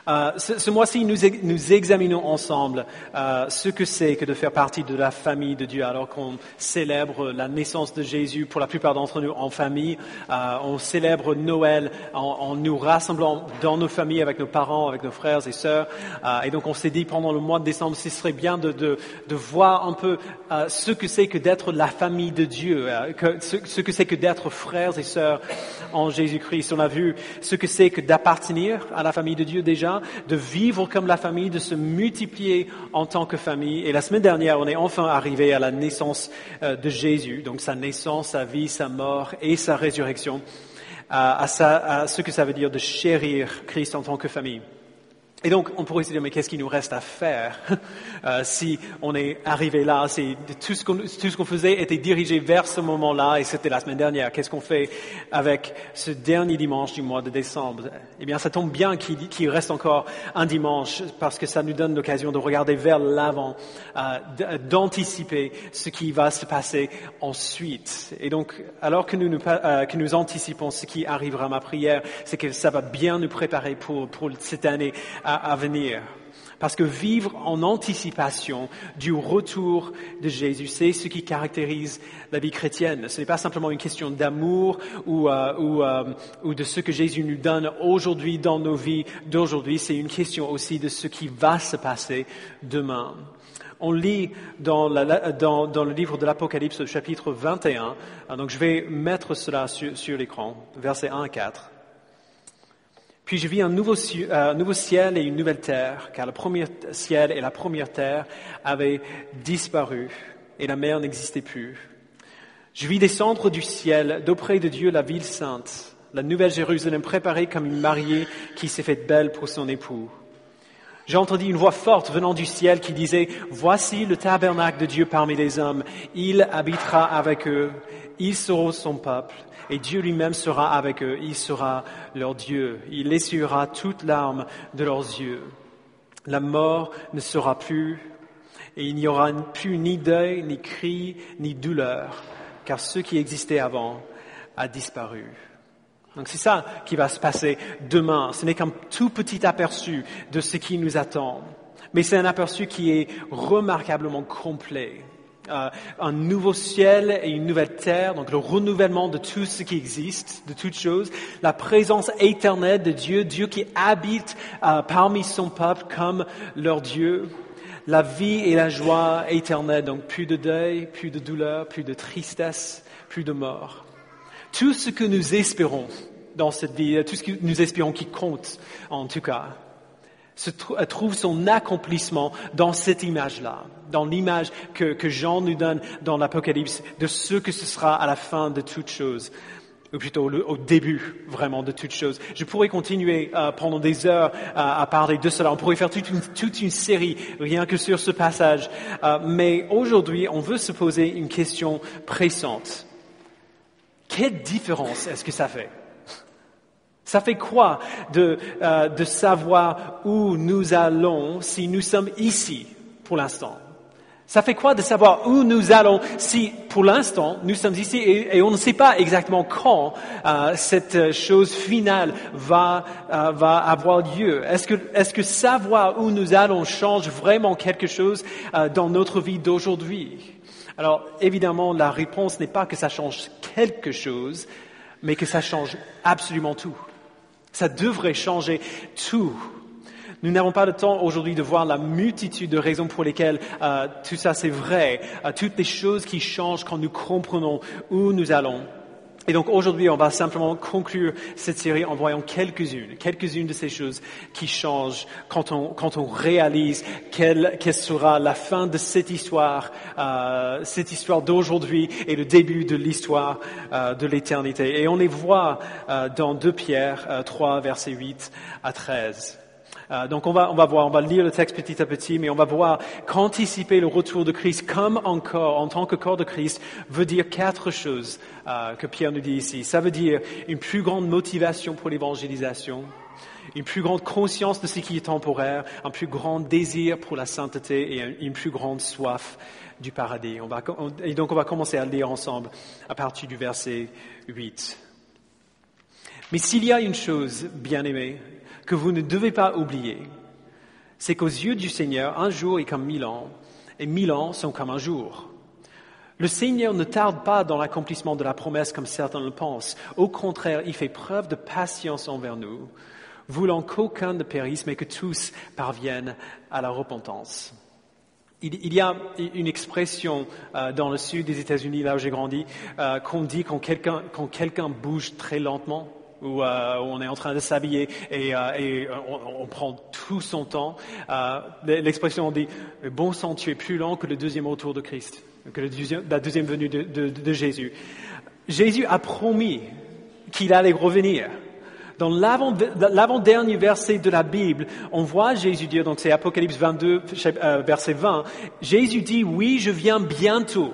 Ce mois-ci, nous examinons ensemble ce que c'est que de faire partie de la famille de Dieu, alors qu'on célèbre la naissance de Jésus pour la plupart d'entre nous en famille. On célèbre Noël en nous rassemblant dans nos familles avec nos parents, avec nos frères et sœurs. Et donc, on s'est dit pendant le mois de décembre, ce serait bien de voir un peu ce que c'est que d'être la famille de Dieu, ce que c'est que d'être frères et sœurs en Jésus-Christ. On a vu ce que c'est que d'appartenir à la famille de Dieu déjà, de vivre comme la famille, de se multiplier en tant que famille. Et la semaine dernière, on est enfin arrivé à la naissance de Jésus, donc sa naissance, sa vie, sa mort et sa résurrection, à ce que ça veut dire de chérir Christ en tant que famille. Et donc, on pourrait se dire, mais qu'est-ce qu'il nous reste à faire si on est arrivé là? Tout ce qu'on faisait était dirigé vers ce moment-là, et c'était la semaine dernière. Qu'est-ce qu'on fait avec ce dernier dimanche du mois de décembre? Eh bien, ça tombe bien qu'il reste encore un dimanche, parce que ça nous donne l'occasion de regarder vers l'avant, d'anticiper ce qui va se passer ensuite. Et donc, alors que nous anticipons ce qui arrivera, ma prière, c'est que ça va bien nous préparer pour cette année à venir. Parce que vivre en anticipation du retour de Jésus, c'est ce qui caractérise la vie chrétienne. Ce n'est pas simplement une question d'amour ou de ce que Jésus nous donne aujourd'hui dans nos vies d'aujourd'hui. C'est une question aussi de ce qui va se passer demain. On lit dans le livre de l'Apocalypse, au chapitre 21. Donc je vais mettre cela sur l'écran, versets 1 à 4. Puis je vis un nouveau ciel et une nouvelle terre, car le premier ciel et la première terre avaient disparu, et la mer n'existait plus. Je vis descendre du ciel, d'auprès de Dieu, la ville sainte, la nouvelle Jérusalem préparée comme une mariée qui s'est faite belle pour son époux. J'ai entendu une voix forte venant du ciel qui disait, « Voici le tabernacle de Dieu parmi les hommes. Il habitera avec eux. Ils seront son peuple. Et Dieu lui-même sera avec eux. Il sera leur Dieu. Il essuiera toute larme de leurs yeux. La mort ne sera plus. Et il n'y aura plus ni deuil, ni cri, ni douleur. Car ce qui existait avant a disparu. » Donc c'est ça qui va se passer demain. Ce n'est qu'un tout petit aperçu de ce qui nous attend. Mais c'est un aperçu qui est remarquablement complet. Un nouveau ciel et une nouvelle terre, donc le renouvellement de tout ce qui existe, de toutes choses, la présence éternelle de Dieu, Dieu qui habite parmi son peuple comme leur Dieu, la vie et la joie éternelle, donc plus de deuil, plus de douleur, plus de tristesse, plus de mort. Tout ce que nous espérons dans cette vie, tout ce que nous espérons qui compte en tout cas, trouve son accomplissement dans cette image-là, dans l'image que Jean nous donne dans l'Apocalypse de ce que ce sera à la fin de toutes choses, ou plutôt au début vraiment de toutes choses. Je pourrais continuer pendant des heures à parler de cela. On pourrait faire toute une série rien que sur ce passage. Mais aujourd'hui, on veut se poser une question pressante. Quelle différence est-ce que ça fait? Ça fait quoi de savoir où nous allons si nous sommes ici pour l'instant? Ça fait quoi de savoir où nous allons si pour l'instant nous sommes ici et on ne sait pas exactement quand cette chose finale va avoir lieu? Est-ce que savoir où nous allons change vraiment quelque chose dans notre vie d'aujourd'hui? Alors évidemment, la réponse n'est pas que ça change quelque chose, mais que ça change absolument tout. Ça devrait changer tout. Nous n'avons pas le temps aujourd'hui de voir la multitude de raisons pour lesquelles tout ça c'est vrai, toutes les choses qui changent quand nous comprenons où nous allons. Et donc aujourd'hui, on va simplement conclure cette série en voyant quelques-unes de ces choses qui changent quand on réalise quelle sera la fin de cette histoire d'aujourd'hui et le début de l'histoire de l'éternité. Et on les voit dans 2 Pierre 3, versets 8 à 13. Donc on va lire le texte petit à petit, mais on va voir qu'anticiper le retour de Christ comme encore en tant que corps de Christ veut dire 4 choses que Pierre nous dit ici. Ça veut dire une plus grande motivation pour l'évangélisation, une plus grande conscience de ce qui est temporaire, un plus grand désir pour la sainteté et une plus grande soif du paradis. Et donc on va commencer à lire ensemble à partir du verset 8. Mais s'il y a une chose, bien-aimés, que vous ne devez pas oublier, c'est qu'aux yeux du Seigneur, un jour est comme 1000 ans, et 1000 ans sont comme un jour. Le Seigneur ne tarde pas dans l'accomplissement de la promesse comme certains le pensent. Au contraire, il fait preuve de patience envers nous, voulant qu'aucun ne périsse, mais que tous parviennent à la repentance. Il y a une expression dans le sud des États-Unis, là où j'ai grandi, qu'on dit quand quelqu'un bouge très lentement, où on est en train de s'habiller et on prend tout son temps. L'expression dit « Bon sang, tu es plus lent que le deuxième retour de Christ », que la deuxième venue de Jésus. Jésus a promis qu'il allait revenir. Dans l'avant-dernier verset de la Bible, on voit Jésus dire, donc c'est Apocalypse 22, verset 20, Jésus dit, oui, je viens bientôt.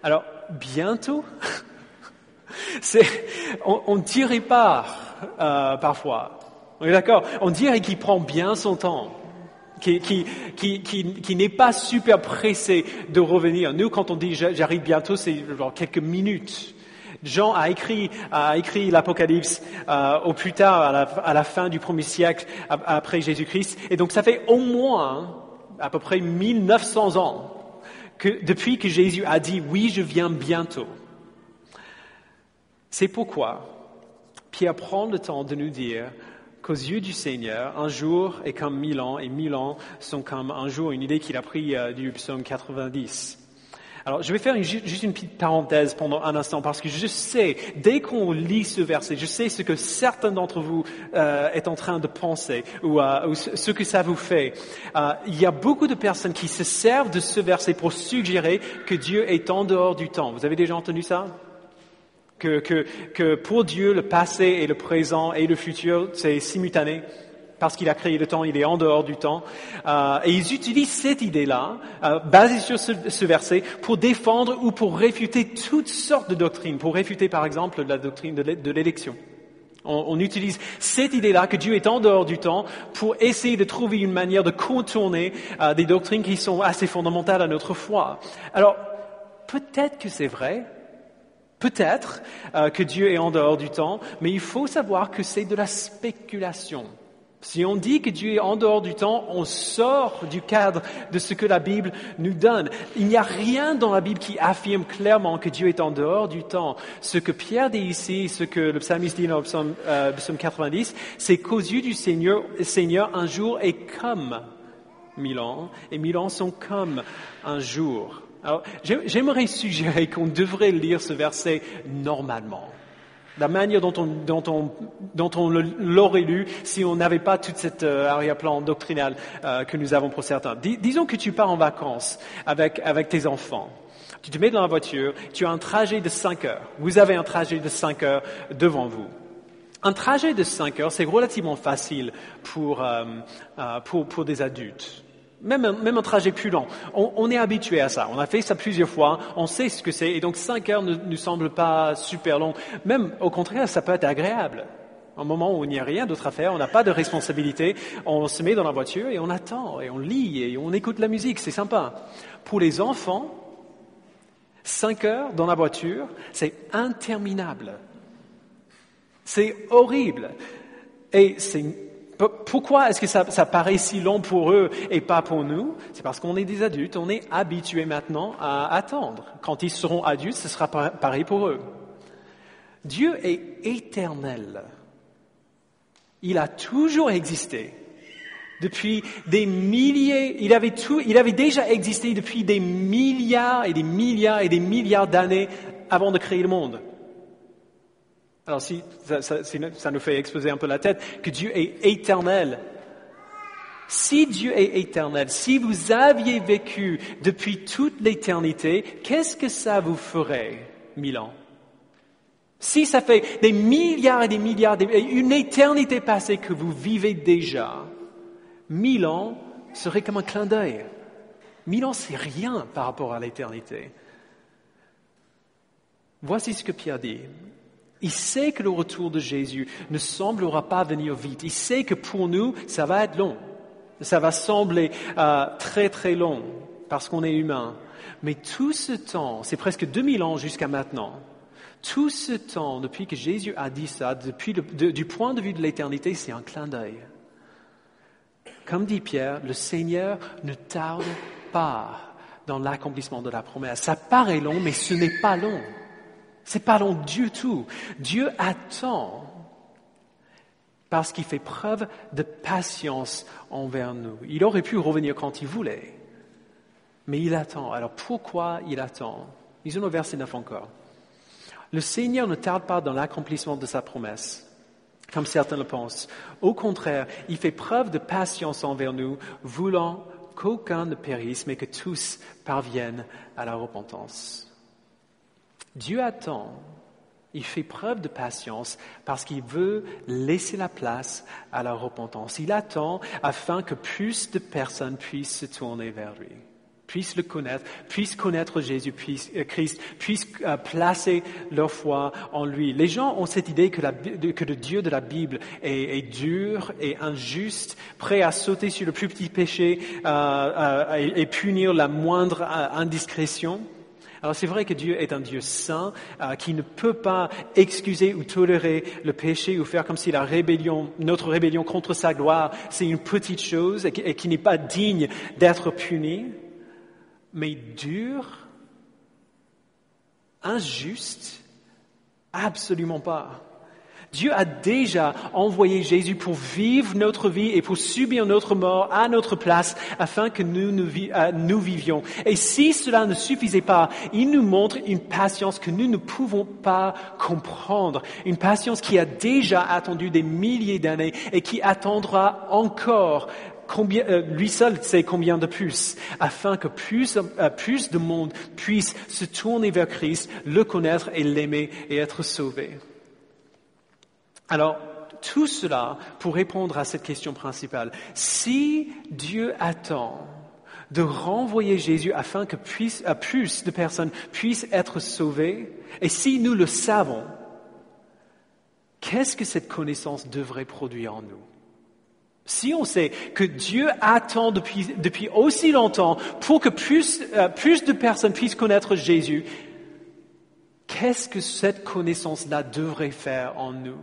Alors, bientôt? On dirait pas, parfois. On est d'accord? On dirait qu'il prend bien son temps. Qui n'est pas super pressé de revenir. Nous, quand on dit j'arrive bientôt, c'est genre quelques minutes. Jean a écrit l'Apocalypse au plus tard, à la fin du 1er siècle après Jésus-Christ. Et donc ça fait au moins à peu près 1900 ans depuis que Jésus a dit « Oui, je viens bientôt ». C'est pourquoi Pierre prend le temps de nous dire qu'aux yeux du Seigneur, un jour est comme 1000 ans et 1000 ans sont comme un jour, une idée qu'il a pris du psaume 90. Alors, je vais faire juste une petite parenthèse pendant un instant parce que je sais, dès qu'on lit ce verset, je sais ce que certains d'entre vous est en train de penser ou ce que ça vous fait. Il y a beaucoup de personnes qui se servent de ce verset pour suggérer que Dieu est en dehors du temps. Vous avez déjà entendu ça? Que pour Dieu, le passé et le présent et le futur, c'est simultané. Parce qu'il a créé le temps, il est en dehors du temps. Et ils utilisent cette idée-là, basée sur ce verset, pour défendre ou pour réfuter toutes sortes de doctrines. Pour réfuter, par exemple, la doctrine de l'élection. On utilise cette idée-là, que Dieu est en dehors du temps, pour essayer de trouver une manière de contourner des doctrines qui sont assez fondamentales à notre foi. Alors, peut-être que c'est vrai. Peut-être que Dieu est en dehors du temps, mais il faut savoir que c'est de la spéculation. Si on dit que Dieu est en dehors du temps, on sort du cadre de ce que la Bible nous donne. Il n'y a rien dans la Bible qui affirme clairement que Dieu est en dehors du temps. Ce que Pierre dit ici, ce que le psalmiste dit dans le psaume 90, c'est qu'aux yeux du Seigneur, un jour est comme 1000 ans, et 1000 ans sont comme un jour. Alors, j'aimerais suggérer qu'on devrait lire ce verset normalement. La manière dont on l'aurait lu si on n'avait pas toute cette arrière-plan doctrinal que nous avons pour certains. Disons que tu pars en vacances avec tes enfants. Tu te mets dans la voiture, tu as un trajet de 5 heures. Vous avez un trajet de 5 heures devant vous. Un trajet de 5 heures, c'est relativement facile pour des adultes. Même un trajet plus long. On est habitué à ça. On a fait ça plusieurs fois. On sait ce que c'est. Et donc 5 heures ne nous semble pas super long. Même au contraire, ça peut être agréable. Un moment où il n'y a rien d'autre à faire, on n'a pas de responsabilité. On se met dans la voiture et on attend. Et on lit et on écoute la musique. C'est sympa. Pour les enfants, 5 heures dans la voiture, c'est interminable. C'est horrible. Et pourquoi est-ce que ça paraît si long pour eux et pas pour nous? C'est parce qu'on est des adultes, on est habitués maintenant à attendre. Quand ils seront adultes, ce sera pareil pour eux. Dieu est éternel. Il a toujours existé. Depuis des milliers, il avait déjà existé depuis des milliards et des milliards et des milliards d'années avant de créer le monde. Alors si ça nous fait exploser un peu la tête, que Dieu est éternel. Si Dieu est éternel, si vous aviez vécu depuis toute l'éternité, qu'est-ce que ça vous ferait, 1000 ans? Si ça fait des milliards et des milliards, une éternité passée que vous vivez déjà, 1000 ans serait comme un clin d'œil. 1000 ans, c'est rien par rapport à l'éternité. Voici ce que Pierre dit. Il sait que le retour de Jésus ne semblera pas venir vite. Il sait que pour nous, ça va être long. Ça va sembler très très long parce qu'on est humain. Mais tout ce temps, c'est presque 2000 ans jusqu'à maintenant, Tout ce temps, depuis que Jésus a dit ça, du point de vue de l'éternité, c'est un clin d'œil. Comme dit Pierre, le Seigneur ne tarde pas dans l'accomplissement de la promesse. Ça paraît long, mais ce n'est pas long. C'est pas long du tout. Dieu attend parce qu'il fait preuve de patience envers nous. Il aurait pu revenir quand il voulait, mais il attend. Alors pourquoi il attend? Lisons le verset 9 encore. Le Seigneur ne tarde pas dans l'accomplissement de sa promesse, comme certains le pensent. Au contraire, il fait preuve de patience envers nous, voulant qu'aucun ne périsse, mais que tous parviennent à la repentance. Dieu attend, il fait preuve de patience parce qu'il veut laisser la place à la repentance. Il attend afin que plus de personnes puissent se tourner vers lui, puissent le connaître, puissent connaître Jésus, Christ, puissent placer leur foi en lui. Les gens ont cette idée que le Dieu de la Bible est dur et injuste, prêt à sauter sur le plus petit péché et punir la moindre indiscrétion. Alors c'est vrai que Dieu est un Dieu saint qui ne peut pas excuser ou tolérer le péché ou faire comme si notre rébellion contre sa gloire, c'est une petite chose et qui n'est pas digne d'être puni. Mais dur, injuste, absolument pas. Dieu a déjà envoyé Jésus pour vivre notre vie et pour subir notre mort à notre place afin que nous vivions. Et si cela ne suffisait pas, il nous montre une patience que nous ne pouvons pas comprendre. Une patience qui a déjà attendu des milliers d'années et qui attendra encore. Lui seul sait combien de plus, afin que plus de monde puisse se tourner vers Christ, le connaître et l'aimer et être sauvé. Alors, tout cela pour répondre à cette question principale. Si Dieu attend de renvoyer Jésus afin que plus de personnes puissent être sauvées, et si nous le savons, qu'est-ce que cette connaissance devrait produire en nous? Si on sait que Dieu attend depuis aussi longtemps pour que plus de personnes puissent connaître Jésus, qu'est-ce que cette connaissance-là devrait faire en nous?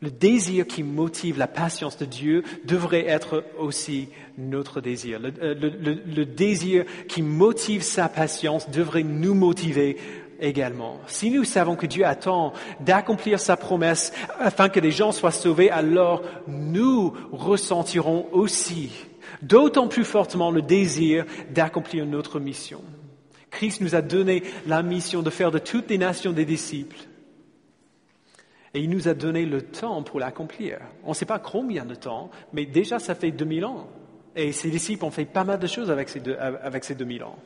Le désir qui motive la patience de Dieu devrait être aussi notre désir. Le désir qui motive sa patience devrait nous motiver également. Si nous savons que Dieu attend d'accomplir sa promesse afin que les gens soient sauvés, alors nous ressentirons aussi d'autant plus fortement le désir d'accomplir notre mission. Christ nous a donné la mission de faire de toutes les nations des disciples. Et il nous a donné le temps pour l'accomplir. On ne sait pas combien de temps, mais déjà ça fait 2000 ans. Et ses disciples ont fait pas mal de choses avec ces 2000 ans.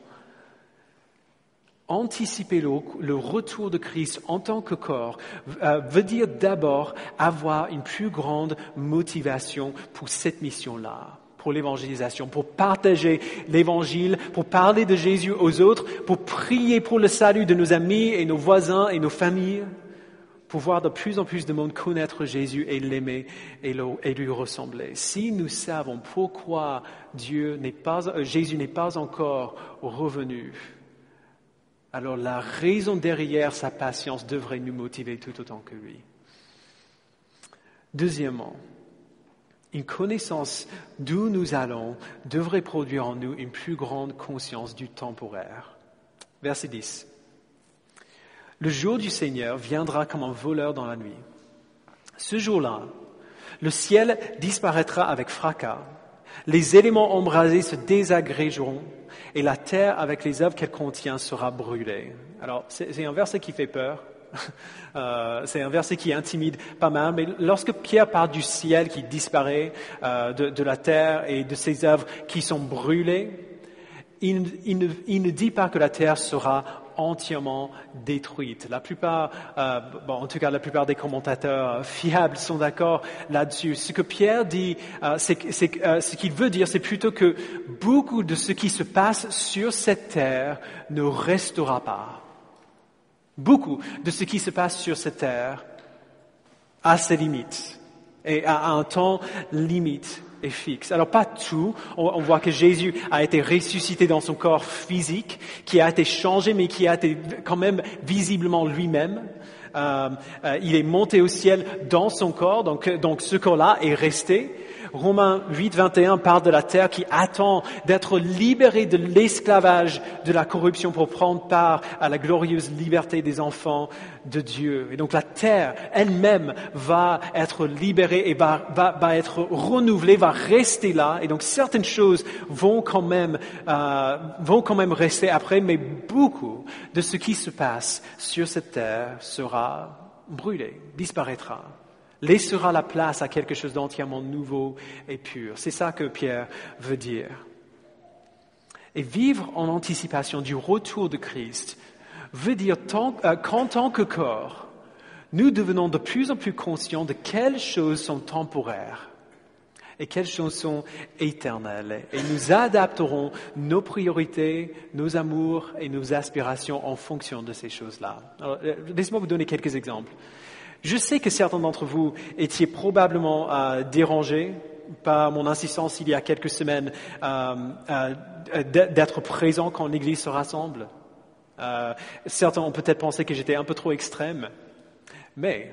Anticiper le retour de Christ en tant que corps veut dire d'abord avoir une plus grande motivation pour cette mission-là, pour l'évangélisation, pour partager l'évangile, pour parler de Jésus aux autres, pour prier pour le salut de nos amis et nos voisins et nos familles, pour voir de plus en plus de monde connaître Jésus et l'aimer et lui ressembler. Si nous savons pourquoi Jésus n'est pas encore revenu, alors la raison derrière sa patience devrait nous motiver tout autant que lui. Deuxièmement, une connaissance d'où nous allons devrait produire en nous une plus grande conscience du temporaire. Verset 10. Le jour du Seigneur viendra comme un voleur dans la nuit. Ce jour-là, le ciel disparaîtra avec fracas, les éléments embrasés se désagrégeront et la terre avec les œuvres qu'elle contient sera brûlée. Alors, c'est un verset qui fait peur. C'est un verset qui intimide pas mal, mais lorsque Pierre parle du ciel qui disparaît, de la terre et de ses œuvres qui sont brûlées, il ne dit pas que la terre sera entièrement détruite. La plupart des commentateurs fiables sont d'accord là-dessus. Ce que Pierre dit, ce qu'il veut dire, c'est plutôt que beaucoup de ce qui se passe sur cette terre ne restera pas. Beaucoup de ce qui se passe sur cette terre a ses limites et a un temps limite. est fixe. Alors pas tout, on voit que Jésus a été ressuscité dans son corps physique, qui a été changé, mais qui a été quand même visiblement lui-même. Il est monté au ciel dans son corps, donc ce corps-là est resté. Romains 8, 21 parle de la terre qui attend d'être libérée de l'esclavage de la corruption pour prendre part à la glorieuse liberté des enfants de Dieu. Et donc la terre elle-même va être libérée et va être renouvelée, va rester là. Et donc certaines choses vont quand même rester après, mais beaucoup de ce qui se passe sur cette terre sera brûlé, disparaîtra. Laissera la place à quelque chose d'entièrement nouveau et pur. C'est ça que Pierre veut dire. Et vivre en anticipation du retour de Christ veut dire qu'en tant que corps, nous devenons de plus en plus conscients de quelles choses sont temporaires et quelles choses sont éternelles. Et nous adapterons nos priorités, nos amours et nos aspirations en fonction de ces choses-là. Alors, laissez-moi vous donner quelques exemples. Je sais que certains d'entre vous étiez probablement dérangés par mon insistance il y a quelques semaines d'être présent quand l'Église se rassemble. Certains ont peut-être pensé que j'étais un peu trop extrême, mais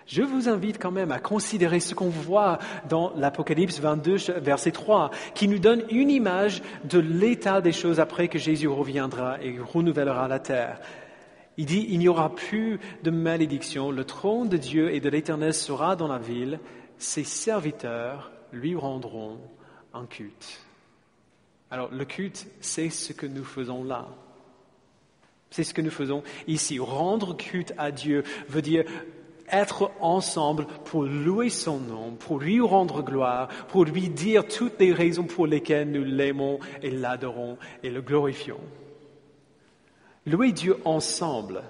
je vous invite quand même à considérer ce qu'on voit dans l'Apocalypse 22, verset 3, qui nous donne une image de l'état des choses après que Jésus reviendra et renouvellera la terre. Il dit, il n'y aura plus de malédiction, le trône de Dieu et de l'Éternel sera dans la ville, ses serviteurs lui rendront un culte. Alors le culte, c'est ce que nous faisons là. C'est ce que nous faisons ici. Rendre culte à Dieu veut dire être ensemble pour louer son nom, pour lui rendre gloire, pour lui dire toutes les raisons pour lesquelles nous l'aimons et l'adorons et le glorifions. Louer Dieu ensemble,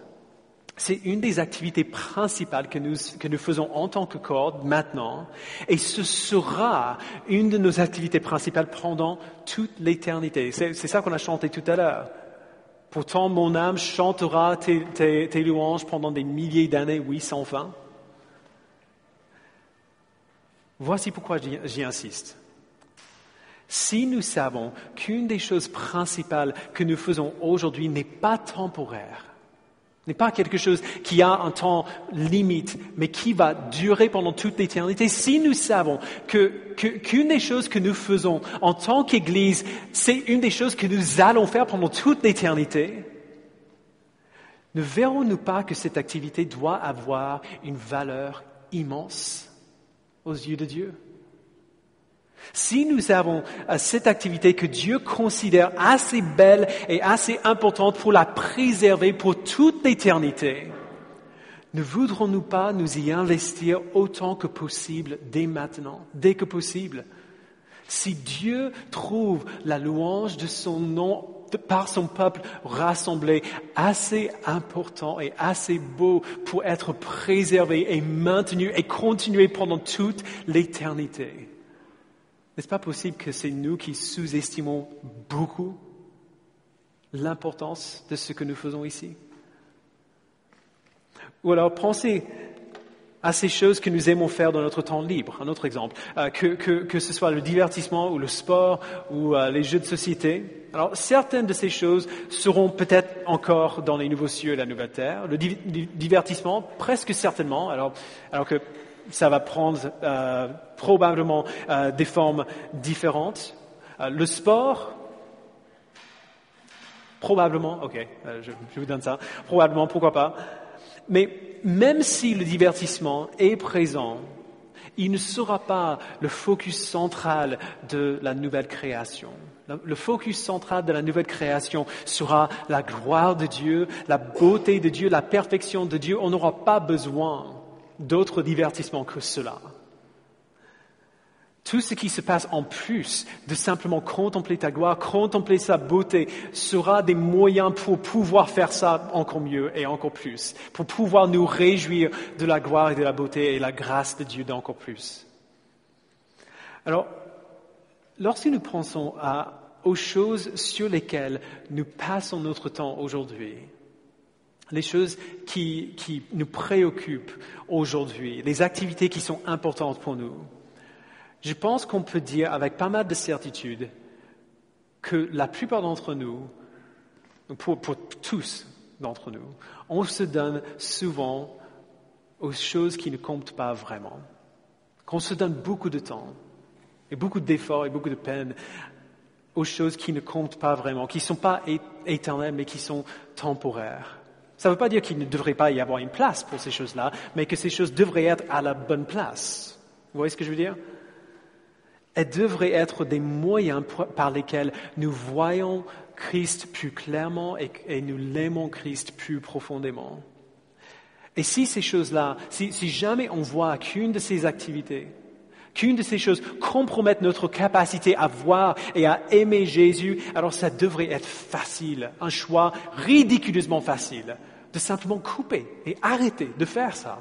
c'est une des activités principales que nous faisons en tant que corps maintenant, et ce sera une de nos activités principales pendant toute l'éternité. C'est ça qu'on a chanté tout à l'heure. Pourtant, mon âme chantera tes louanges pendant des milliers d'années, oui, sans fin. Voici pourquoi j'y insiste. Si nous savons qu'une des choses principales que nous faisons aujourd'hui n'est pas temporaire, n'est pas quelque chose qui a un temps limite, mais qui va durer pendant toute l'éternité, si nous savons qu'une des choses que nous faisons en tant qu'Église, c'est une des choses que nous allons faire pendant toute l'éternité, ne verrons-nous pas que cette activité doit avoir une valeur immense aux yeux de Dieu? Si nous avons cette activité que Dieu considère assez belle et assez importante pour la préserver pour toute l'éternité, ne voudrons-nous pas nous y investir autant que possible dès maintenant, dès que possible? Si Dieu trouve la louange de son nom par son peuple rassemblé assez important et assez beau pour être préservé et maintenu et continuer pendant toute l'éternité, n'est-ce pas possible que c'est nous qui sous-estimons beaucoup l'importance de ce que nous faisons ici? Ou alors pensez à ces choses que nous aimons faire dans notre temps libre. Un autre exemple, que ce soit le divertissement ou le sport ou les jeux de société. Alors certaines de ces choses seront peut-être encore dans les nouveaux cieux et la nouvelle terre. Le divertissement, presque certainement, alors que ça va prendre probablement des formes différentes. Le sport, probablement, ok, je vous donne ça, probablement, pourquoi pas. Mais même si le divertissement est présent, il ne sera pas le focus central de la nouvelle création. Le focus central de la nouvelle création sera la gloire de Dieu, la beauté de Dieu, la perfection de Dieu. On n'aura pas besoin d'autres divertissements que cela. Tout ce qui se passe en plus de simplement contempler ta gloire, contempler sa beauté, sera des moyens pour pouvoir faire ça encore mieux et encore plus, pour pouvoir nous réjouir de la gloire et de la beauté et la grâce de Dieu d'encore plus. Alors, lorsque nous pensons aux choses sur lesquelles nous passons notre temps aujourd'hui, les choses qui nous préoccupent aujourd'hui, les activités qui sont importantes pour nous, Je pense qu'on peut dire avec pas mal de certitude que la plupart d'entre nous, pour tous d'entre nous, on se donne souvent aux choses qui ne comptent pas vraiment. Qu'on se donne beaucoup de temps et beaucoup d'efforts et beaucoup de peine aux choses qui ne comptent pas vraiment, qui ne sont pas éternelles mais qui sont temporaires. Ça ne veut pas dire qu'il ne devrait pas y avoir une place pour ces choses-là, mais que ces choses devraient être à la bonne place. Vous voyez ce que je veux dire? Elles devraient être des moyens par lesquels nous voyons Christ plus clairement et nous l'aimons Christ plus profondément. Et si ces choses-là, si jamais on voit qu'une de ces activités, qu'une de ces choses compromette notre capacité à voir et à aimer Jésus, alors ça devrait être facile, un choix ridiculeusement facile, de simplement couper et arrêter de faire ça.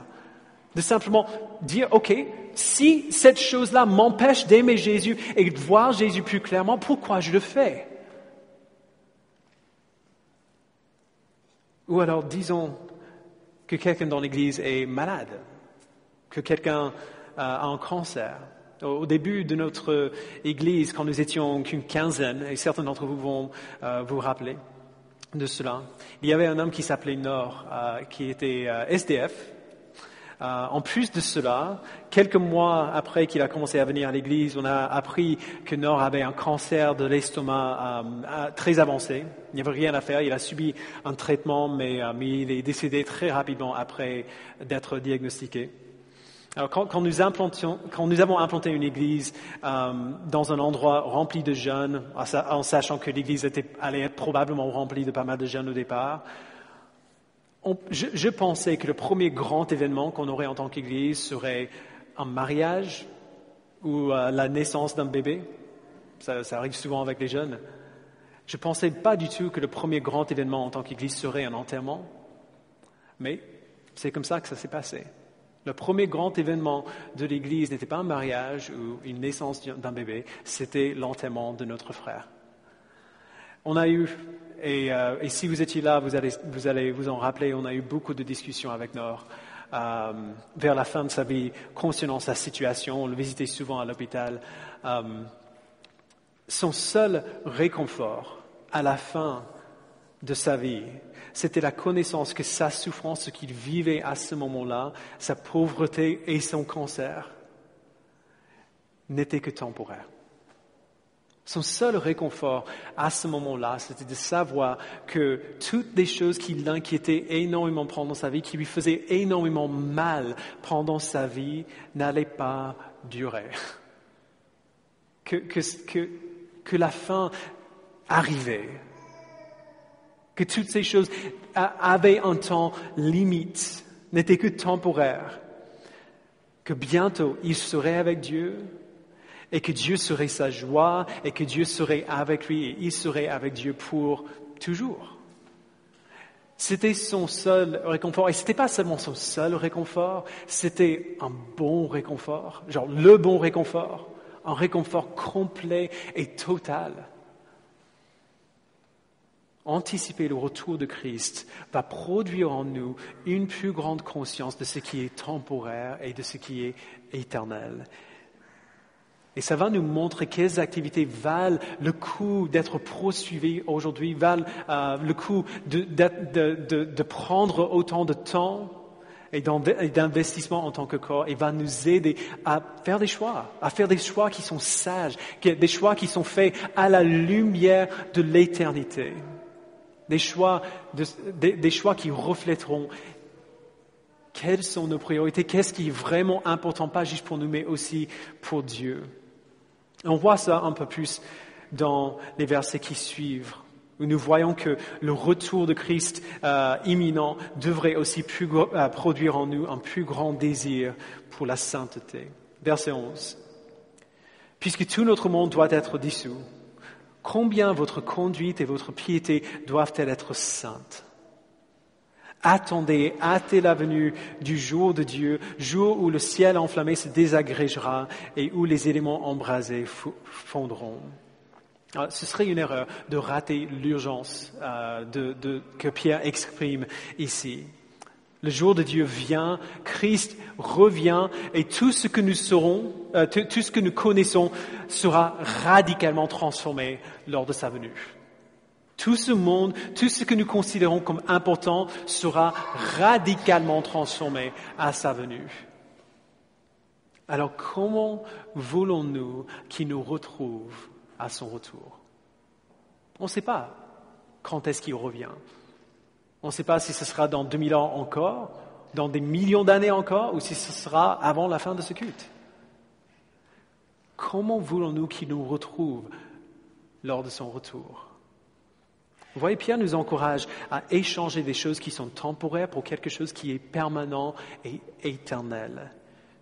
De simplement dire, OK, si cette chose-là m'empêche d'aimer Jésus et de voir Jésus plus clairement, pourquoi je le fais? Ou alors, disons que quelqu'un dans l'Église est malade, que quelqu'un a un cancer. Au début de notre Église, quand nous étions qu'une quinzaine, et certains d'entre vous vont vous rappeler de cela, il y avait un homme qui s'appelait Nord, qui était SDF. En plus de cela, quelques mois après qu'il a commencé à venir à l'église, on a appris que Nord avait un cancer de l'estomac très avancé. Il n'y avait rien à faire. Il a subi un traitement, mais il est décédé très rapidement après d'être diagnostiqué. Alors, quand nous avons implanté une église dans un endroit rempli de jeunes, en sachant que l'église allait être probablement remplie de pas mal de jeunes au départ, je pensais que le premier grand événement qu'on aurait en tant qu'Église serait un mariage ou la naissance d'un bébé. Ça arrive souvent avec les jeunes. Je ne pensais pas du tout que le premier grand événement en tant qu'Église serait un enterrement. Mais c'est comme ça que ça s'est passé. Le premier grand événement de l'Église n'était pas un mariage ou une naissance d'un bébé, c'était l'enterrement de notre frère. On a eu, et si vous étiez là, vous allez vous en rappeler, on a eu beaucoup de discussions avec Nord vers la fin de sa vie concernant sa situation. On le visitait souvent à l'hôpital. Son seul réconfort à la fin de sa vie, c'était la connaissance que sa souffrance, ce qu'il vivait à ce moment-là, sa pauvreté et son cancer, n'étaient que temporaires. Son seul réconfort à ce moment-là, c'était de savoir que toutes les choses qui l'inquiétaient énormément pendant sa vie, qui lui faisaient énormément mal pendant sa vie, n'allaient pas durer. Que la fin arrivait. Que toutes ces choses avaient un temps limite, n'étaient que temporaires. Que bientôt, il serait avec Dieu. Et que Dieu serait sa joie, et que Dieu serait avec lui, et il serait avec Dieu pour toujours. C'était son seul réconfort, et c'était pas seulement son seul réconfort, c'était un bon réconfort, genre le bon réconfort, un réconfort complet et total. Anticiper le retour de Christ va produire en nous une plus grande conscience de ce qui est temporaire et de ce qui est éternel. Et ça va nous montrer quelles activités valent le coup d'être poursuivies aujourd'hui, valent le coup de prendre autant de temps et d'investissement en tant que corps, et va nous aider à faire des choix qui sont sages, des choix qui sont faits à la lumière de l'éternité, des choix qui reflèteront quelles sont nos priorités, qu'est-ce qui est vraiment important, pas juste pour nous, mais aussi pour Dieu. On voit ça un peu plus dans les versets qui suivent, où nous voyons que le retour de Christ imminent devrait aussi produire en nous un plus grand désir pour la sainteté. Verset 11. « Puisque tout notre monde doit être dissous, combien votre conduite et votre piété doivent-elles être saintes ? Attendez, hâtez la venue du jour de Dieu, jour où le ciel enflammé se désagrégera et où les éléments embrasés fondront. » Alors, ce serait une erreur de rater l'urgence que Pierre exprime ici. Le jour de Dieu vient, Christ revient et tout ce que nous serons, tout ce que nous connaissons sera radicalement transformé lors de sa venue. Tout ce monde, tout ce que nous considérons comme important sera radicalement transformé à sa venue. Alors comment voulons-nous qu'il nous retrouve à son retour? On ne sait pas quand est-ce qu'il revient. On ne sait pas si ce sera dans 2000 ans encore, dans des millions d'années encore, ou si ce sera avant la fin de ce culte. Comment voulons-nous qu'il nous retrouve lors de son retour? Vous voyez, Pierre nous encourage à échanger des choses qui sont temporaires pour quelque chose qui est permanent et éternel.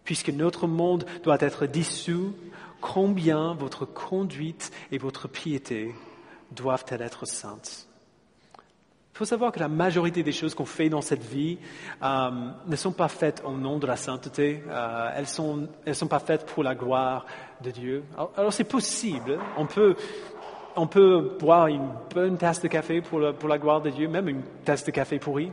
Puisque notre monde doit être dissous, combien votre conduite et votre piété doivent-elles être saintes? Il faut savoir que la majorité des choses qu'on fait dans cette vie ne sont pas faites au nom de la sainteté. Elles sont pas faites pour la gloire de Dieu. Alors c'est possible. On peut boire une bonne tasse de café pour la gloire de Dieu, même une tasse de café pourri.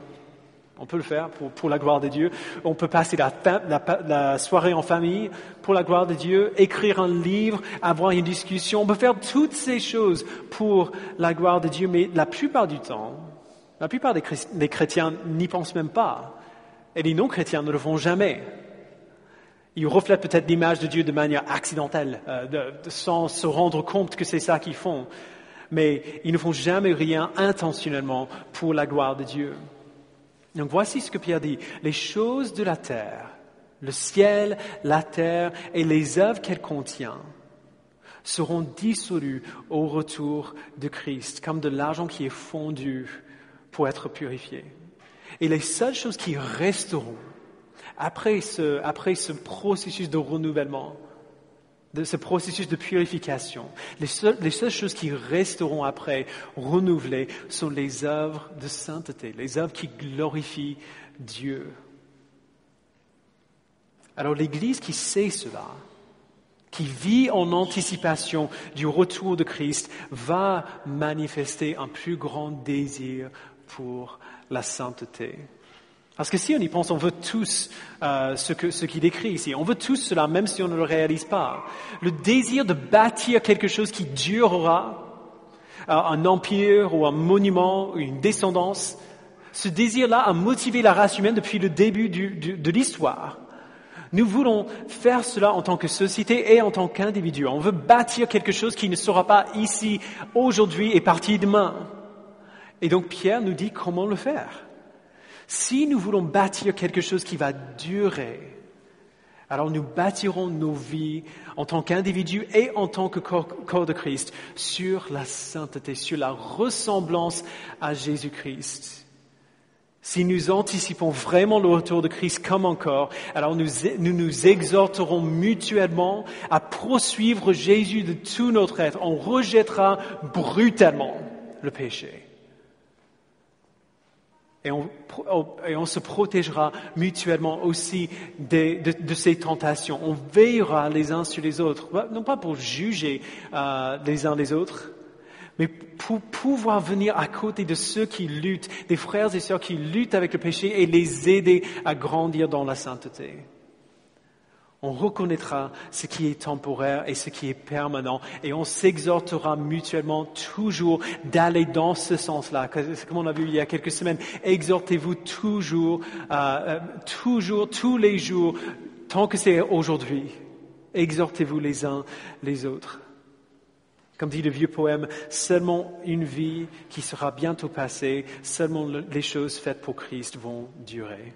On peut le faire pour la gloire de Dieu. On peut passer la soirée en famille pour la gloire de Dieu, écrire un livre, avoir une discussion. On peut faire toutes ces choses pour la gloire de Dieu, mais la plupart du temps, la plupart des chrétiens n'y pensent même pas. Et les non-chrétiens ne le font jamais. Ils reflètent peut-être l'image de Dieu de manière accidentelle, sans se rendre compte que c'est ça qu'ils font. Mais ils ne font jamais rien intentionnellement pour la gloire de Dieu. Donc voici ce que Pierre dit. Les choses de la terre, le ciel, la terre et les œuvres qu'elle contient seront dissolues au retour de Christ, comme de l'argent qui est fondu pour être purifié. Et les seules choses qui resteront après ce processus de renouvellement, de ce processus de purification, les seules choses qui resteront après renouvelées sont les œuvres de sainteté, les œuvres qui glorifient Dieu. Alors l'Église qui sait cela, qui vit en anticipation du retour de Christ, va manifester un plus grand désir pour la sainteté. Parce que si on y pense, on veut tous ce qu'il écrit ici. On veut tous cela, même si on ne le réalise pas. Le désir de bâtir quelque chose qui durera, un empire ou un monument ou une descendance, ce désir-là a motivé la race humaine depuis le début de l'histoire. Nous voulons faire cela en tant que société et en tant qu'individu. On veut bâtir quelque chose qui ne sera pas ici aujourd'hui et parti demain. Et donc Pierre nous dit comment le faire. Si nous voulons bâtir quelque chose qui va durer, alors nous bâtirons nos vies en tant qu'individus et en tant que corps de Christ sur la sainteté, sur la ressemblance à Jésus-Christ. Si nous anticipons vraiment le retour de Christ comme encore, alors nous nous exhorterons mutuellement à poursuivre Jésus de tout notre être. On rejettera brutalement le péché. Et on se protégera mutuellement aussi de ces tentations. On veillera les uns sur les autres, non pas pour juger les uns les autres, mais pour pouvoir venir à côté de ceux qui luttent, des frères et sœurs qui luttent avec le péché et les aider à grandir dans la sainteté. On reconnaîtra ce qui est temporaire et ce qui est permanent et on s'exhortera mutuellement toujours d'aller dans ce sens-là. Comme on a vu il y a quelques semaines, exhortez-vous toujours, tous les jours, tant que c'est aujourd'hui. Exhortez-vous les uns les autres. Comme dit le vieux poème, seulement une vie qui sera bientôt passée, seulement les choses faites pour Christ vont durer.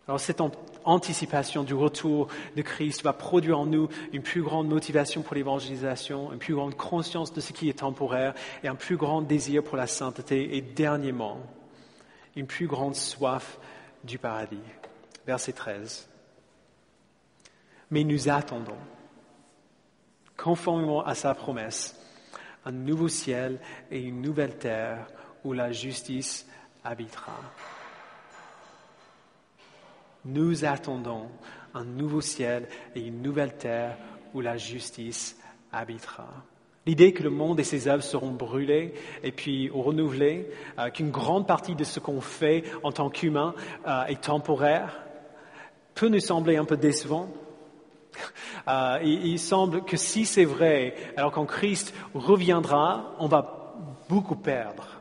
Alors cette anticipation du retour de Christ va produire en nous une plus grande motivation pour l'évangélisation, une plus grande conscience de ce qui est temporaire et un plus grand désir pour la sainteté et dernièrement, une plus grande soif du paradis. Verset 13. Mais nous attendons, conformément à sa promesse, un nouveau ciel et une nouvelle terre où la justice habitera. Nous attendons un nouveau ciel et une nouvelle terre où la justice habitera. L'idée que le monde et ses œuvres seront brûlés et puis renouvelés, qu'une grande partie de ce qu'on fait en tant qu'humain est temporaire, peut nous sembler un peu décevant. Il semble que si c'est vrai, alors quand Christ reviendra, on va beaucoup perdre.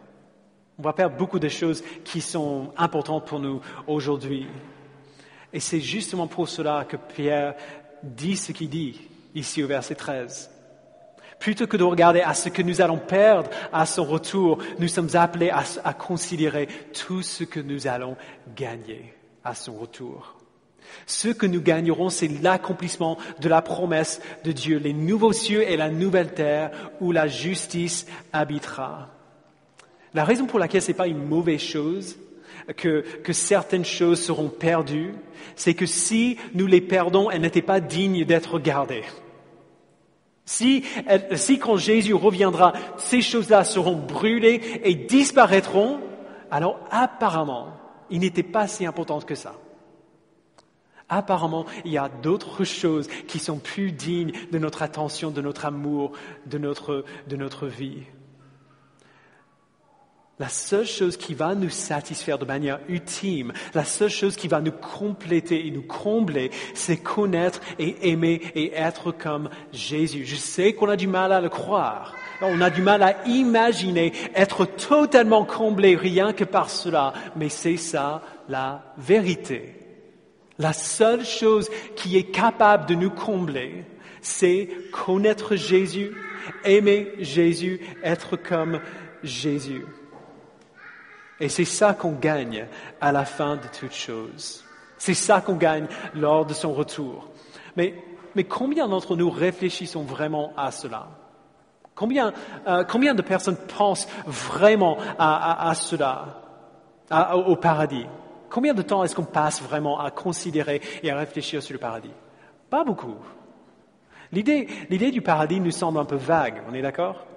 On va perdre beaucoup de choses qui sont importantes pour nous aujourd'hui. Et c'est justement pour cela que Pierre dit ce qu'il dit ici au verset 13. Plutôt que de regarder à ce que nous allons perdre à son retour, nous sommes appelés à considérer tout ce que nous allons gagner à son retour. Ce que nous gagnerons, c'est l'accomplissement de la promesse de Dieu, les nouveaux cieux et la nouvelle terre où la justice habitera. La raison pour laquelle ce n'est pas une mauvaise chose que certaines choses seront perdues, c'est que si nous les perdons, elles n'étaient pas dignes d'être gardées. Si quand Jésus reviendra, ces choses-là seront brûlées et disparaîtront, alors apparemment, il n'était pas si important que ça. Apparemment, il y a d'autres choses qui sont plus dignes de notre attention, de notre amour, de notre vie. La seule chose qui va nous satisfaire de manière ultime, la seule chose qui va nous compléter et nous combler, c'est connaître et aimer et être comme Jésus. Je sais qu'on a du mal à le croire. On a du mal à imaginer être totalement comblé rien que par cela, mais c'est ça la vérité. La seule chose qui est capable de nous combler, c'est connaître Jésus, aimer Jésus, être comme Jésus. Et c'est ça qu'on gagne à la fin de toute chose. C'est ça qu'on gagne lors de son retour. Mais combien d'entre nous réfléchissons vraiment à cela? Combien de personnes pensent vraiment à cela, au paradis? Combien de temps est-ce qu'on passe vraiment à considérer et à réfléchir sur le paradis? Pas beaucoup. L'idée du paradis nous semble un peu vague, on est d'accord?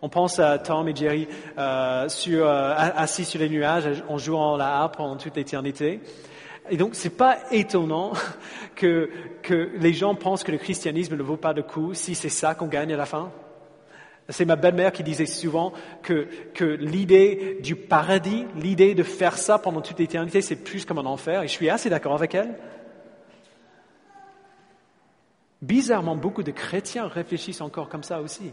On pense à Tom et Jerry assis sur les nuages en jouant la harpe pendant toute l'éternité. Et donc, c'est pas étonnant que les gens pensent que le christianisme ne vaut pas le coup si c'est ça qu'on gagne à la fin. C'est ma belle-mère qui disait souvent que l'idée du paradis, l'idée de faire ça pendant toute l'éternité, c'est plus comme un enfer. Et je suis assez d'accord avec elle. Bizarrement, beaucoup de chrétiens réfléchissent encore comme ça aussi.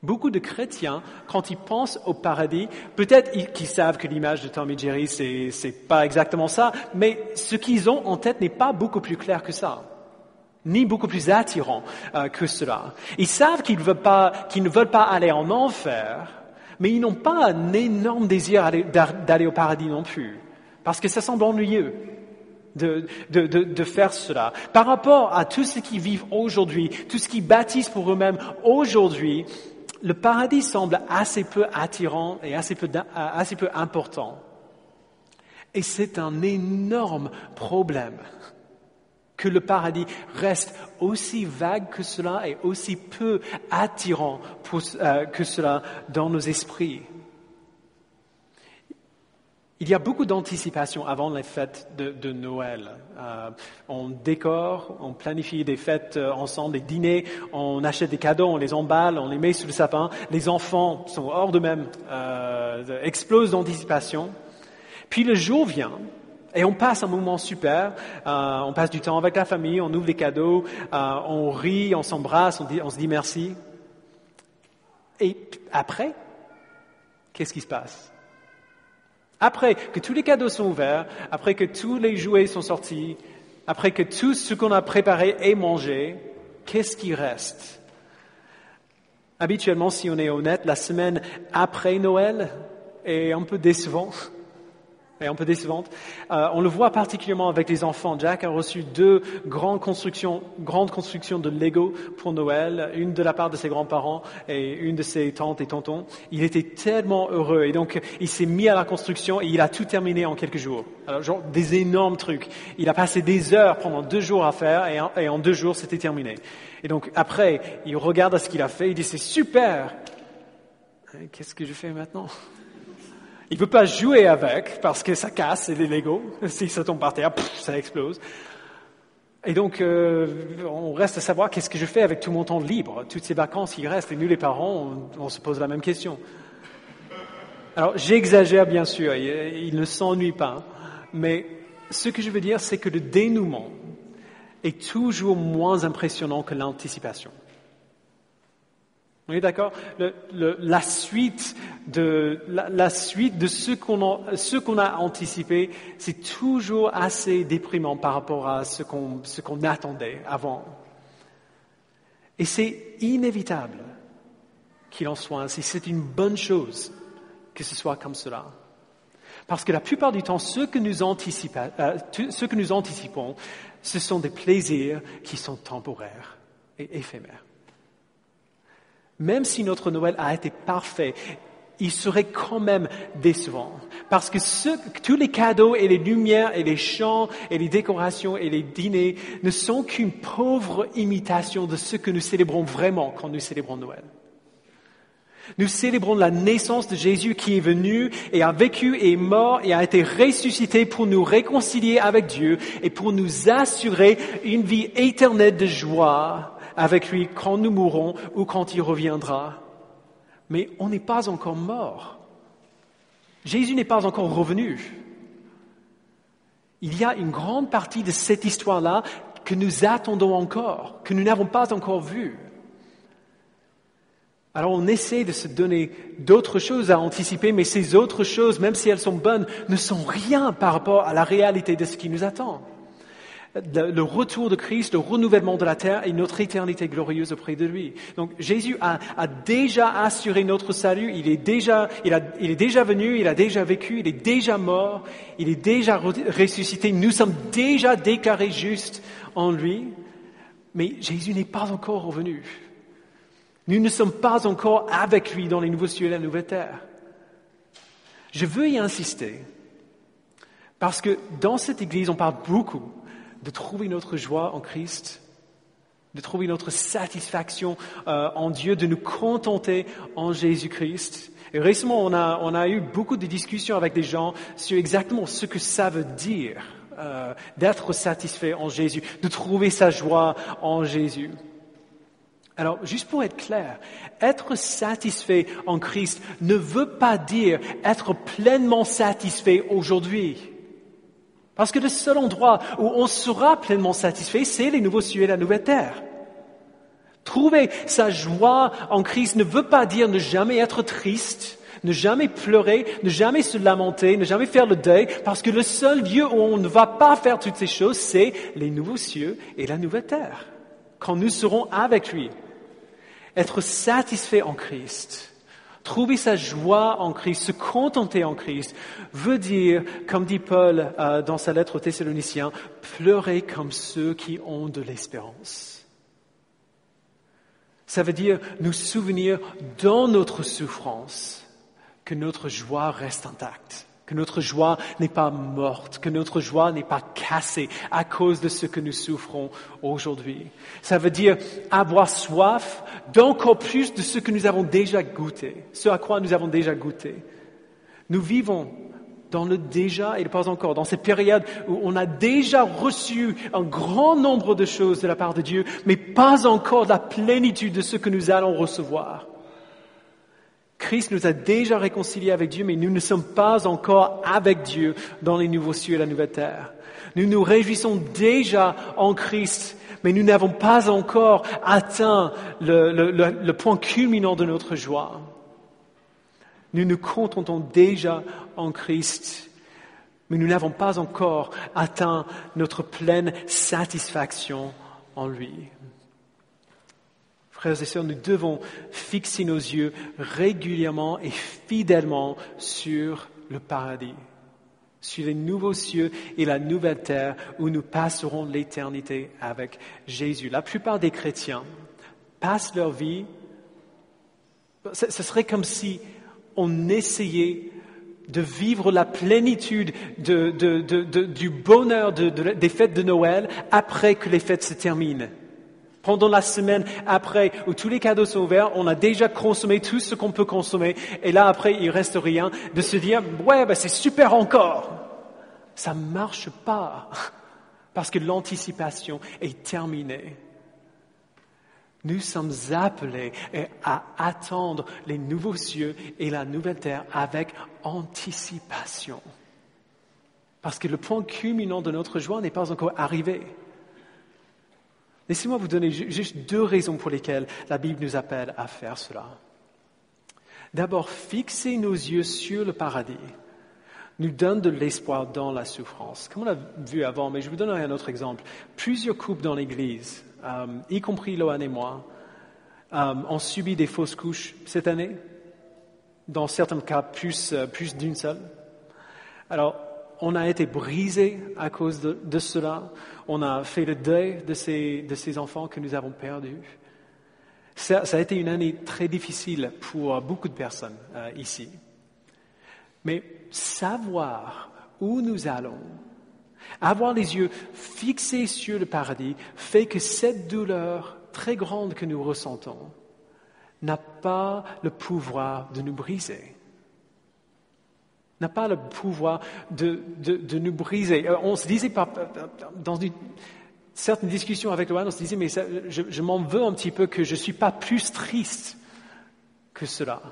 Beaucoup de chrétiens, quand ils pensent au paradis, peut-être qu'ils savent que l'image de Tom et Jerry, c'est pas exactement ça, mais ce qu'ils ont en tête n'est pas beaucoup plus clair que ça, ni beaucoup plus attirant que cela. Ils savent qu'ils ne veulent pas aller en enfer, mais ils n'ont pas un énorme désir d'aller au paradis non plus, parce que ça semble ennuyeux de faire cela. Par rapport à tout ce qu'ils vivent aujourd'hui, tout ce qu'ils bâtissent pour eux-mêmes aujourd'hui, le paradis semble assez peu attirant et assez peu important. Et c'est un énorme problème que le paradis reste aussi vague que cela et aussi peu attirant que cela dans nos esprits. Il y a beaucoup d'anticipation avant les fêtes de Noël. On décore, on planifie des fêtes ensemble, des dîners, on achète des cadeaux, on les emballe, on les met sous le sapin. Les enfants sont hors d'eux-mêmes, explosent d'anticipation. Puis le jour vient et on passe un moment super. On passe du temps avec la famille, on ouvre les cadeaux, on rit, on s'embrasse, on se dit merci. Et après, qu'est-ce qui se passe? Après que tous les cadeaux sont ouverts, après que tous les jouets sont sortis, après que tout ce qu'on a préparé est mangé, qu'est-ce qui reste? Habituellement, si on est honnête, la semaine après Noël est un peu décevante. On le voit particulièrement avec les enfants. Jack a reçu 2 grandes constructions de Lego pour Noël, une de la part de ses grands-parents et une de ses tantes et tontons. Il était tellement heureux et donc il s'est mis à la construction et il a tout terminé en quelques jours. Alors, genre des énormes trucs. Il a passé des heures pendant 2 jours à faire et en 2 jours c'était terminé. Et donc après, il regarde à ce qu'il a fait, il dit c'est super. Qu'est-ce que je fais maintenant? Il ne veut pas jouer avec parce que ça casse, c'est des Legos. Si ça tombe par terre, ça explose. Et donc, on reste à savoir qu'est-ce que je fais avec tout mon temps libre, toutes ces vacances qui restent. Et nous, les parents, on se pose la même question. Alors, j'exagère bien sûr, il ne s'ennuie pas. Mais ce que je veux dire, c'est que le dénouement est toujours moins impressionnant que l'anticipation. On est d'accord? La suite de ce qu'on a anticipé, c'est toujours assez déprimant par rapport à ce qu'on attendait avant. Et c'est inévitable qu'il en soit ainsi. C'est une bonne chose que ce soit comme cela. Parce que la plupart du temps, ce que nous anticipons, ce sont des plaisirs qui sont temporaires et éphémères. Même si notre Noël a été parfait, il serait quand même décevant. Parce que tous les cadeaux et les lumières et les chants et les décorations et les dîners ne sont qu'une pauvre imitation de ce que nous célébrons vraiment quand nous célébrons Noël. Nous célébrons la naissance de Jésus qui est venu et a vécu et est mort et a été ressuscité pour nous réconcilier avec Dieu et pour nous assurer une vie éternelle de joie avec lui quand nous mourrons ou quand il reviendra. Mais on n'est pas encore mort. Jésus n'est pas encore revenu. Il y a une grande partie de cette histoire-là que nous attendons encore, que nous n'avons pas encore vue. Alors on essaie de se donner d'autres choses à anticiper, mais ces autres choses, même si elles sont bonnes, ne sont rien par rapport à la réalité de ce qui nous attend. Le retour de Christ, le renouvellement de la terre et notre éternité glorieuse auprès de lui. Donc Jésus a déjà assuré notre salut, il est déjà venu, il a déjà vécu, il est déjà mort, il est déjà ressuscité, nous sommes déjà déclarés justes en lui, mais Jésus n'est pas encore revenu. Nous ne sommes pas encore avec lui dans les nouveaux cieux et la nouvelle terre. Je veux y insister, parce que dans cette église, on parle beaucoup de trouver notre joie en Christ, de trouver notre satisfaction en Dieu, de nous contenter en Jésus-Christ. Et récemment, on a eu beaucoup de discussions avec des gens sur exactement ce que ça veut dire d'être satisfait en Jésus, de trouver sa joie en Jésus. Alors, juste pour être clair, être satisfait en Christ ne veut pas dire être pleinement satisfait aujourd'hui. Parce que le seul endroit où on sera pleinement satisfait, c'est les nouveaux cieux et la nouvelle terre. Trouver sa joie en Christ ne veut pas dire ne jamais être triste, ne jamais pleurer, ne jamais se lamenter, ne jamais faire le deuil, parce que le seul lieu où on ne va pas faire toutes ces choses, c'est les nouveaux cieux et la nouvelle terre, quand nous serons avec lui. Être satisfait en Christ, trouver sa joie en Christ, se contenter en Christ, veut dire, comme dit Paul dans sa lettre aux Thessaloniciens, pleurer comme ceux qui ont de l'espérance. Ça veut dire nous souvenir dans notre souffrance que notre joie reste intacte, que notre joie n'est pas morte, que notre joie n'est pas cassée à cause de ce que nous souffrons aujourd'hui. Ça veut dire avoir soif d'encore plus de ce que nous avons déjà goûté, ce à quoi nous avons déjà goûté. Nous vivons dans le déjà et pas encore, dans cette période où on a déjà reçu un grand nombre de choses de la part de Dieu, mais pas encore la plénitude de ce que nous allons recevoir. Christ nous a déjà réconciliés avec Dieu, mais nous ne sommes pas encore avec Dieu dans les nouveaux cieux et la nouvelle terre. Nous nous réjouissons déjà en Christ, mais nous n'avons pas encore atteint le point culminant de notre joie. Nous nous contentons déjà en Christ, mais nous n'avons pas encore atteint notre pleine satisfaction en lui. Frères et sœurs, nous devons fixer nos yeux régulièrement et fidèlement sur le paradis, sur les nouveaux cieux et la nouvelle terre où nous passerons l'éternité avec Jésus. La plupart des chrétiens passent leur vie, ce serait comme si on essayait de vivre la plénitude du bonheur des fêtes de Noël après que les fêtes se terminent. Pendant la semaine après, où tous les cadeaux sont ouverts, on a déjà consommé tout ce qu'on peut consommer, et là après, il reste rien, de se dire, ouais, c'est super encore. Ça marche pas. parce que l'anticipation est terminée. Nous sommes appelés à attendre les nouveaux cieux et la nouvelle terre avec anticipation. Parce que le point culminant de notre joie n'est pas encore arrivé. Laissez-moi vous donner juste 2 raisons pour lesquelles la Bible nous appelle à faire cela. D'abord, fixer nos yeux sur le paradis nous donne de l'espoir dans la souffrance. Comme on l'a vu avant, mais je vous donnerai un autre exemple. Plusieurs couples dans l'Église, y compris Lohan et moi, ont subi des fausses couches cette année. Dans certains cas, plus d'une seule. Alors, on a été brisés à cause de cela. On a fait le deuil de ces enfants que nous avons perdus. Ça a été une année très difficile pour beaucoup de personnes ici. Mais savoir où nous allons, avoir les yeux fixés sur le paradis, fait que cette douleur très grande que nous ressentons n'a pas le pouvoir de nous briser. N'a pas le pouvoir de nous briser. On se disait, dans certaines discussions avec Lohan, on se disait, mais je m'en veux un petit peu que je ne suis pas plus triste que cela.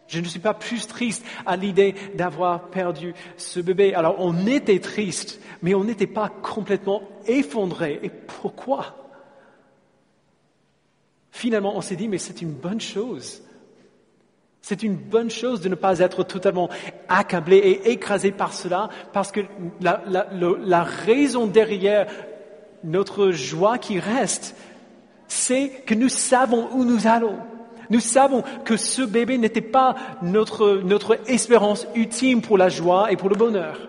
Je ne suis pas plus triste à l'idée d'avoir perdu ce bébé. Alors, on était triste, mais on n'était pas complètement effondré. Et pourquoi? Finalement, on s'est dit, mais c'est une bonne chose. C'est une bonne chose de ne pas être totalement accablé et écrasé par cela, parce que la raison derrière notre joie qui reste, c'est que nous savons où nous allons. Nous savons que ce bébé n'était pas notre espérance ultime pour la joie et pour le bonheur.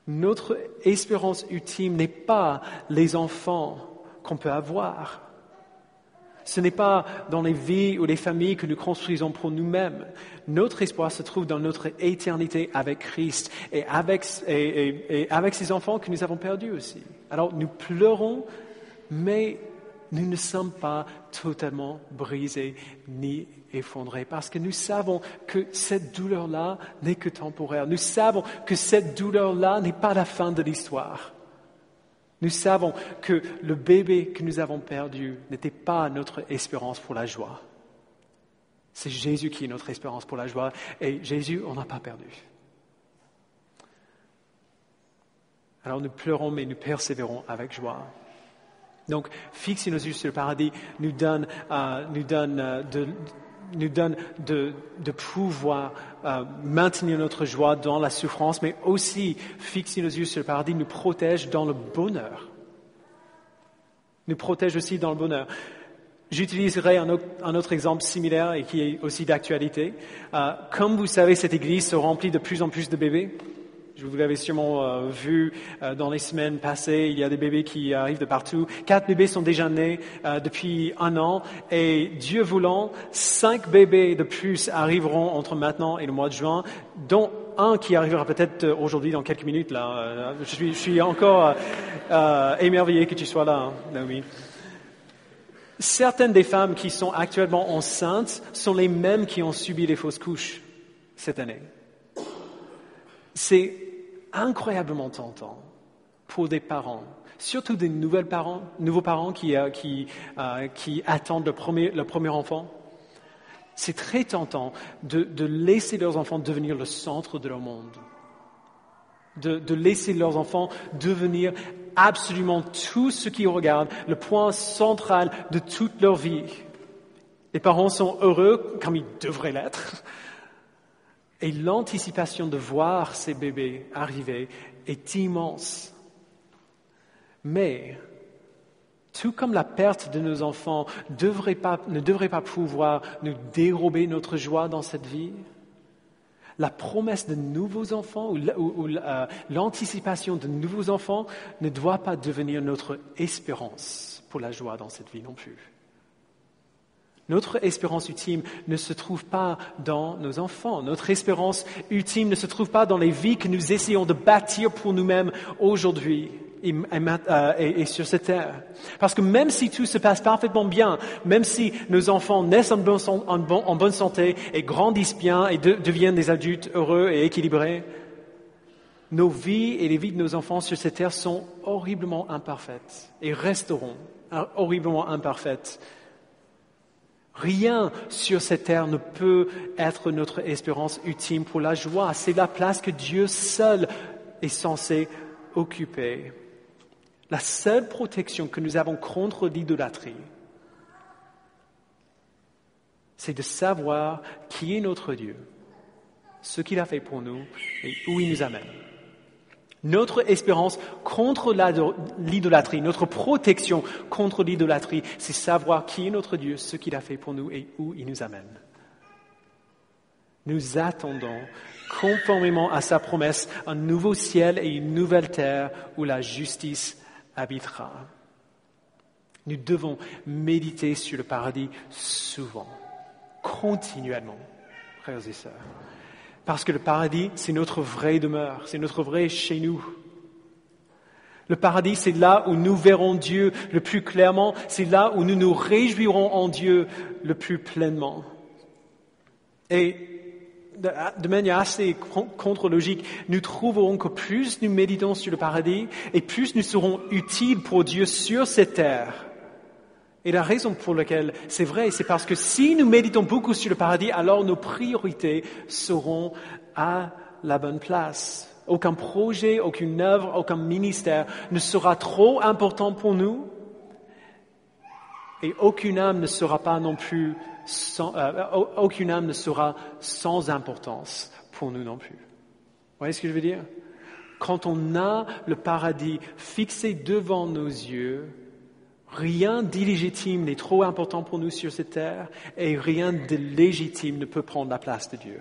Notre espérance ultime n'est pas les enfants qu'on peut avoir. Ce n'est pas dans les vies ou les familles que nous construisons pour nous-mêmes. Notre espoir se trouve dans notre éternité avec Christ et avec ces enfants que nous avons perdus aussi. Alors nous pleurons, mais nous ne sommes pas totalement brisés ni effondrés parce que nous savons que cette douleur-là n'est que temporaire. Nous savons que cette douleur-là n'est pas la fin de l'histoire. Nous savons que le bébé que nous avons perdu n'était pas notre espérance pour la joie. C'est Jésus qui est notre espérance pour la joie et Jésus, on n'a pas perdu. Alors nous pleurons mais nous persévérons avec joie. Donc, fixer nos yeux sur le paradis nous donne de pouvoir maintenir notre joie dans la souffrance, mais aussi fixer nos yeux sur le paradis nous protège dans le bonheur. Nous protège aussi dans le bonheur. J'utiliserai un autre exemple similaire et qui est aussi d'actualité. Comme vous savez, cette église se remplit de plus en plus de bébés. Vous l'avez sûrement vu dans les semaines passées, il y a des bébés qui arrivent de partout. 4 bébés sont déjà nés depuis 1 an et Dieu voulant, 5 bébés de plus arriveront entre maintenant et le mois de juin, dont un qui arrivera peut-être aujourd'hui dans quelques minutes. Là, je suis encore émerveillé que tu sois là, Naomi. Certaines des femmes qui sont actuellement enceintes sont les mêmes qui ont subi les fausses couches cette année. C'est incroyablement tentant pour des parents, surtout des nouveaux parents qui attendent le premier enfant. C'est très tentant de laisser leurs enfants devenir le centre de leur monde, de laisser leurs enfants devenir absolument tout ce qu'ils regardent, le point central de toute leur vie. Les parents sont heureux comme ils devraient l'être. Et l'anticipation de voir ces bébés arriver est immense. Mais, tout comme la perte de nos enfants ne devrait pas pouvoir nous dérober notre joie dans cette vie, la promesse de nouveaux enfants ou l'anticipation de nouveaux enfants ne doit pas devenir notre espérance pour la joie dans cette vie non plus. Notre espérance ultime ne se trouve pas dans nos enfants. Notre espérance ultime ne se trouve pas dans les vies que nous essayons de bâtir pour nous-mêmes aujourd'hui et sur cette terre. Parce que même si tout se passe parfaitement bien, même si nos enfants naissent en bonne santé et grandissent bien et deviennent des adultes heureux et équilibrés, Nos vies et les vies de nos enfants sur cette terre sont horriblement imparfaites et resteront horriblement imparfaites. Rien sur cette terre ne peut être notre espérance ultime pour la joie. C'est la place que Dieu seul est censé occuper. La seule protection que nous avons contre l'idolâtrie, c'est de savoir qui est notre Dieu, ce qu'il a fait pour nous et où il nous amène. Notre espérance contre l'idolâtrie, notre protection contre l'idolâtrie, c'est savoir qui est notre Dieu, ce qu'il a fait pour nous et où il nous amène. Nous attendons, conformément à sa promesse, un nouveau ciel et une nouvelle terre où la justice habitera. Nous devons méditer sur le paradis souvent, continuellement, frères et sœurs. Parce que le paradis, c'est notre vraie demeure, c'est notre vrai chez nous. Le paradis, c'est là où nous verrons Dieu le plus clairement, c'est là où nous nous réjouirons en Dieu le plus pleinement. Et de manière assez contre-logique, nous trouverons que plus nous méditons sur le paradis et plus nous serons utiles pour Dieu sur cette terre. Et la raison pour laquelle c'est vrai, c'est parce que si nous méditons beaucoup sur le paradis, alors nos priorités seront à la bonne place. Aucun projet, aucune œuvre, aucun ministère ne sera trop important pour nous et aucune âme ne sera sans importance pour nous non plus. Vous voyez ce que je veux dire? Quand on a le paradis fixé devant nos yeux, rien d'illégitime n'est trop important pour nous sur cette terre et rien de légitime ne peut prendre la place de Dieu.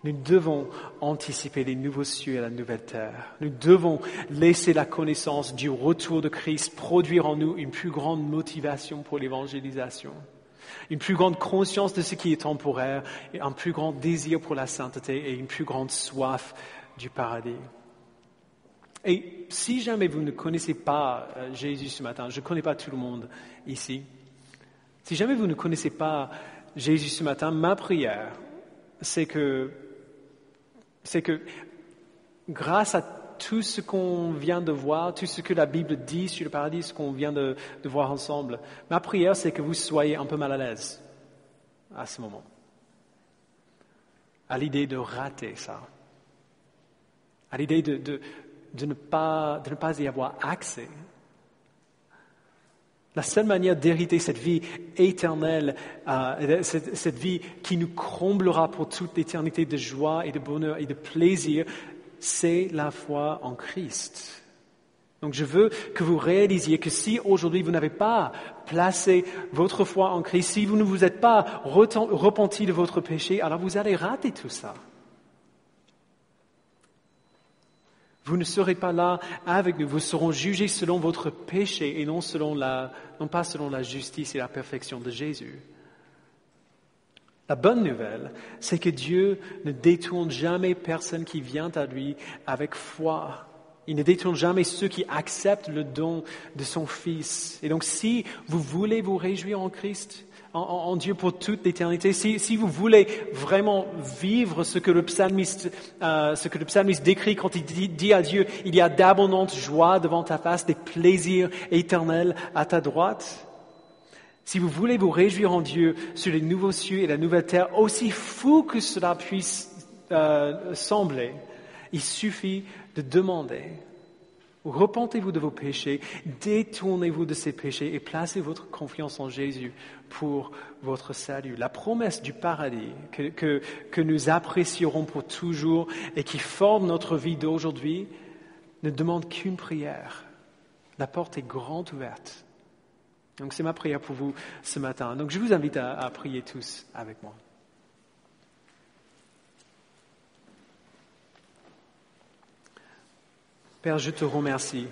Nous devons anticiper les nouveaux cieux et la nouvelle terre. Nous devons laisser la connaissance du retour de Christ produire en nous une plus grande motivation pour l'évangélisation, une plus grande conscience de ce qui est temporaire, et un plus grand désir pour la sainteté et une plus grande soif du paradis. Et si jamais vous ne connaissez pas Jésus ce matin, je ne connais pas tout le monde ici, si jamais vous ne connaissez pas Jésus ce matin, ma prière, c'est que grâce à tout ce qu'on vient de voir, tout ce que la Bible dit sur le paradis, ce qu'on vient de voir ensemble, ma prière, c'est que vous soyez un peu mal à l'aise à ce moment, à l'idée de rater ça, à l'idée de ne pas y avoir accès. La seule manière d'hériter cette vie éternelle, cette vie qui nous comblera pour toute l'éternité de joie et de bonheur et de plaisir, c'est la foi en Christ. Donc je veux que vous réalisiez que si aujourd'hui vous n'avez pas placé votre foi en Christ, si vous ne vous êtes pas repenti de votre péché, alors vous allez rater tout ça. Vous ne serez pas là avec nous. Vous serez jugés selon votre péché et non pas selon la justice et la perfection de Jésus. La bonne nouvelle, c'est que Dieu ne détourne jamais personne qui vient à lui avec foi. Il ne détourne jamais ceux qui acceptent le don de son Fils. Et donc, si vous voulez vous réjouir en Christ, en Dieu pour toute l'éternité, si vous voulez vraiment vivre ce que le psalmiste décrit quand il dit à Dieu, il y a d'abondantes joies devant ta face, des plaisirs éternels à ta droite. Si vous voulez vous réjouir en Dieu sur les nouveaux cieux et la nouvelle terre, aussi fou que cela puisse sembler, il suffit de demander. Repentez-vous de vos péchés, détournez-vous de ces péchés et placez votre confiance en Jésus pour votre salut. La promesse du paradis que nous apprécierons pour toujours et qui forme notre vie d'aujourd'hui ne demande qu'une prière. La porte est grande ouverte. Donc c'est ma prière pour vous ce matin. Donc je vous invite à prier tous avec moi. Père, je te remercie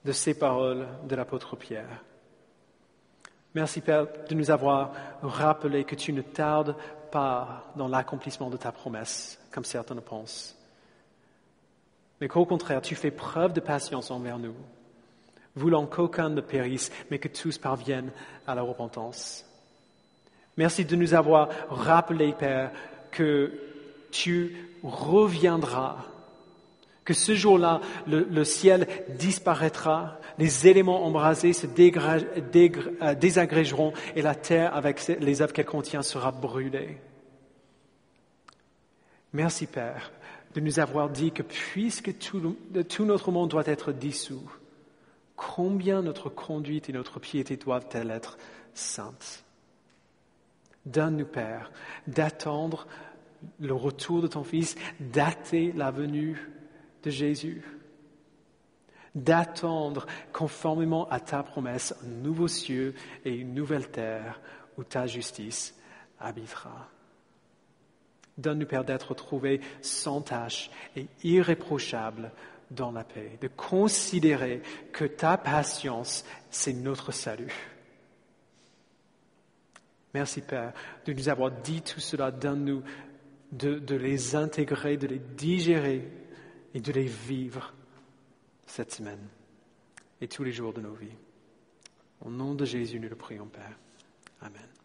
de ces paroles de l'apôtre Pierre. Merci, Père, de nous avoir rappelé que tu ne tardes pas dans l'accomplissement de ta promesse, comme certains le pensent. Mais qu'au contraire, tu fais preuve de patience envers nous, voulant qu'aucun ne périsse, mais que tous parviennent à la repentance. Merci de nous avoir rappelé, Père, que tu reviendras, que ce jour-là, le ciel disparaîtra, les éléments embrasés se désagrégeront et la terre avec les œuvres qu'elle contient sera brûlée. Merci Père de nous avoir dit que puisque tout notre monde doit être dissous, combien notre conduite et notre piété doivent-elles être saintes. Donne-nous, Père, d'attendre le retour de ton Fils, d'acter la venue de Jésus, d'attendre conformément à ta promesse un nouveau ciel et une nouvelle terre où ta justice habitera. Donne-nous, Père, d'être trouvés sans tache et irréprochables dans la paix, de considérer que ta patience, c'est notre salut. Merci, Père, de nous avoir dit tout cela. Donne-nous de les intégrer, de les digérer et de les vivre cette semaine et tous les jours de nos vies. Au nom de Jésus, nous le prions, Père. Amen.